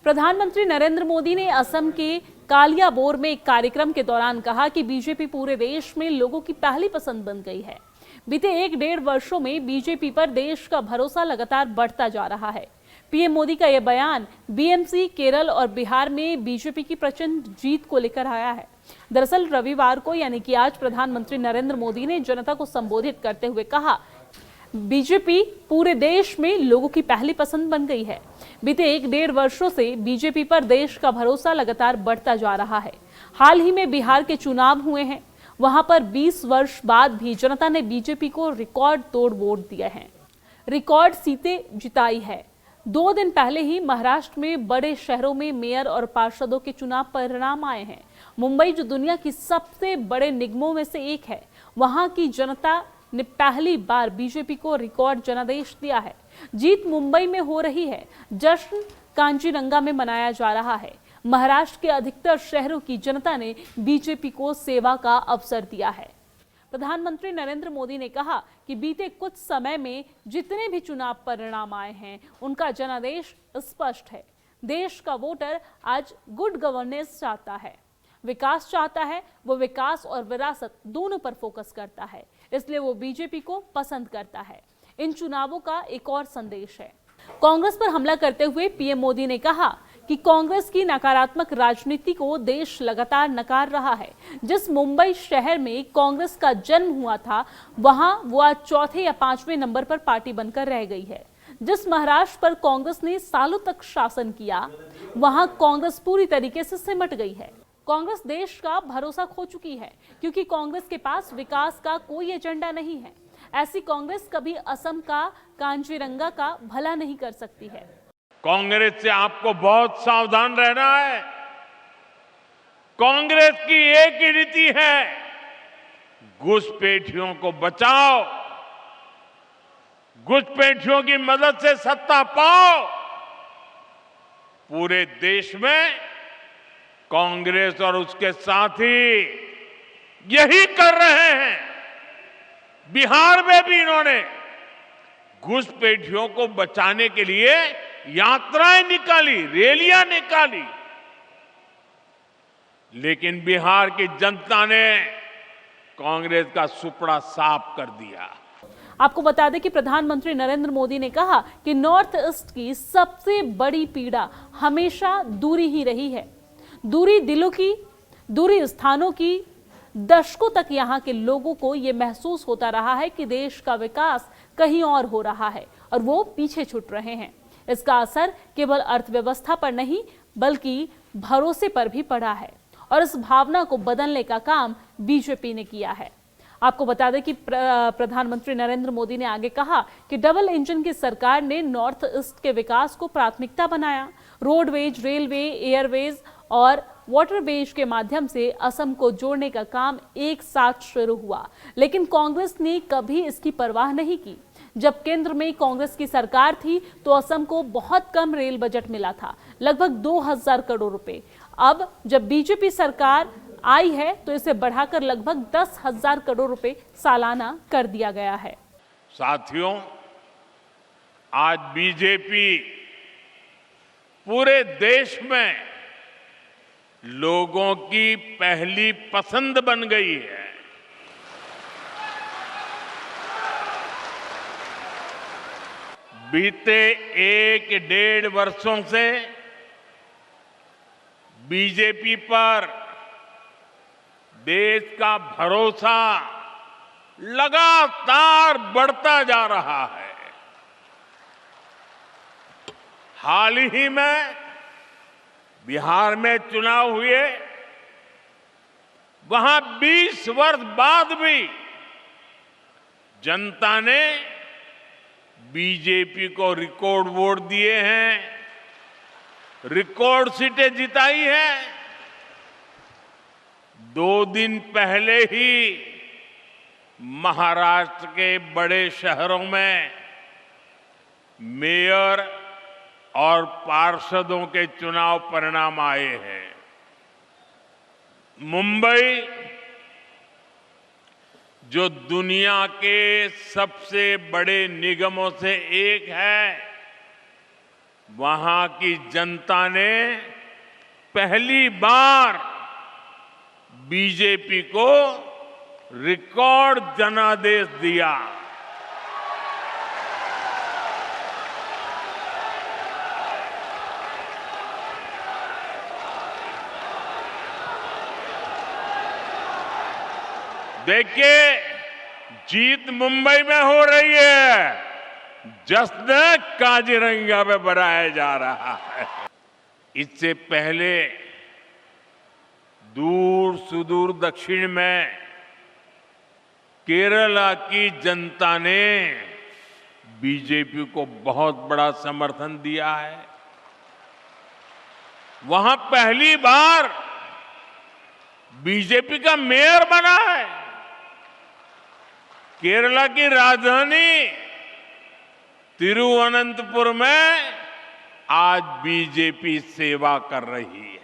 प्रधानमंत्री नरेंद्र मोदी ने असम के कालियाबोर में एक कार्यक्रम के दौरान कहा कि बीजेपी पूरे देश में लोगों की पहली पसंद बन गई है। बीते 1-1.5 वर्षों में बीजेपी पर देश का भरोसा लगातार बढ़ता जा रहा है। पीएम मोदी का यह बयान बीएमसी, केरल और बिहार में बीजेपी की प्रचंड जीत को लेकर आया है। दरअसल रविवार को यानी कि आज प्रधानमंत्री नरेंद्र मोदी ने जनता को संबोधित करते हुए कहा, बीजेपी पूरे देश में लोगों की पहली पसंद बन गई है। बीते 1-1.5 वर्षों से बीजेपी पर देश का भरोसा लगातार बढ़ता जा रहा है। हाल ही में बिहार के चुनाव हुए हैं, वहां पर 20 वर्ष बाद भी जनता ने बीजेपी को रिकॉर्ड तोड़ वोट दिए हैं, रिकॉर्ड सीटें जिताई है। 2 दिन पहले ही महाराष्ट्र में बड़े शहरों में मेयर और पार्षदों के चुनाव परिणाम आए हैं। मुंबई, जो दुनिया की सबसे बड़े निगमों में से एक है, वहां की जनता ने पहली बार बीजेपी को रिकॉर्ड जनादेश दिया है। जीत मुंबई में हो रही है, जश्न कांचीरंगा में मनाया जा रहा है। महाराष्ट्र के अधिकतर शहरों की जनता ने बीजेपी को सेवा का अवसर दिया है। प्रधानमंत्री नरेंद्र मोदी ने कहा कि बीते कुछ समय में जितने भी चुनाव परिणाम आए हैं, उनका जनादेश स्पष्ट है। देश का वोटर आज गुड गवर्नेंस चाहता है, विकास चाहता है। वो विकास और विरासत दोनों पर फोकस करता है, इसलिए वो बीजेपी को पसंद करता है। इन चुनावों का एक और संदेश है। कांग्रेस पर हमला करते हुए पीएम मोदी ने कहा कि कांग्रेस की नकारात्मक राजनीति को देश लगातार नकार रहा है। जिस मुंबई शहर में कांग्रेस का जन्म हुआ था, वहां वो आज 4थे या 5वें नंबर पर पार्टी बनकर रह गई है। जिस महाराष्ट्र पर कांग्रेस ने सालों तक शासन किया, वहां कांग्रेस पूरी तरीके से सिमट गई है। कांग्रेस देश का भरोसा खो चुकी है, क्योंकि कांग्रेस के पास विकास का कोई एजेंडा नहीं है। ऐसी कांग्रेस कभी असम का कांचीरंगा का भला नहीं कर सकती है। कांग्रेस से आपको बहुत सावधान रहना है। कांग्रेस की एक ही नीति है, घुसपैठियों को बचाओ, घुसपैठियों की मदद से सत्ता पाओ। पूरे देश में कांग्रेस और उसके साथी यही कर रहे हैं। बिहार में भी इन्होंने घुसपैठियों को बचाने के लिए यात्राएं निकाली, रैलियां निकाली, लेकिन बिहार की जनता ने कांग्रेस का सुपड़ा साफ कर दिया। आपको बता दें कि प्रधानमंत्री नरेंद्र मोदी ने कहा कि नॉर्थ ईस्ट की सबसे बड़ी पीड़ा हमेशा दूरी ही रही है। दूरी दिलों की, दूरी स्थानों की। दशकों तक यहाँ के लोगों को ये महसूस होता रहा है कि देश का विकास कहीं और हो रहा है और वो पीछे छूट रहे हैं। इसका असर केवल अर्थव्यवस्था पर नहीं, बल्कि भरोसे पर भी पड़ा है और इस भावना को बदलने का काम बीजेपी ने किया है। आपको बता दें कि प्रधानमंत्री नरेंद्र मोदी ने आगे कहा कि डबल इंजन की सरकार ने नॉर्थ ईस्ट के विकास को प्राथमिकता बनाया। रोडवेज, रेलवे, एयरवेज और वाटरवेज के माध्यम से असम को जोड़ने का काम एक साथ शुरू हुआ, लेकिन कांग्रेस ने कभी इसकी परवाह नहीं की। जब केंद्र में कांग्रेस की सरकार थी तो असम को बहुत कम रेल बजट मिला था, लगभग 2000 करोड़ रुपए। अब जब बीजेपी सरकार आई है तो इसे बढ़ाकर लगभग 10,000 करोड़ रुपए सालाना कर दिया गया है। साथियों, आज बीजेपी पूरे देश में लोगों की पहली पसंद बन गई है। बीते 1-1.5 वर्षों से बीजेपी पर देश का भरोसा लगातार बढ़ता जा रहा है। हाल ही में बिहार में चुनाव हुए, वहां 20 वर्ष बाद भी जनता ने बीजेपी को रिकॉर्ड वोट दिए हैं, रिकॉर्ड सीटें जिताई है। 2 दिन पहले ही महाराष्ट्र के बड़े शहरों में मेयर और पार्षदों के चुनाव परिणाम आए हैं। मुंबई, जो दुनिया के सबसे बड़े निगमों से एक है, वहां की जनता ने पहली बार बीजेपी को रिकॉर्ड जनादेश दिया। देखिए, जीत मुंबई में हो रही है, जश्न काजीरंगा में मनाया जा रहा है। इससे पहले दूर सुदूर दक्षिण में केरला की जनता ने बीजेपी को बहुत बड़ा समर्थन दिया है। वहां पहली बार बीजेपी का मेयर बना है। केरला की राजधानी तिरुवनंतपुरम में आज बीजेपी सेवा कर रही है।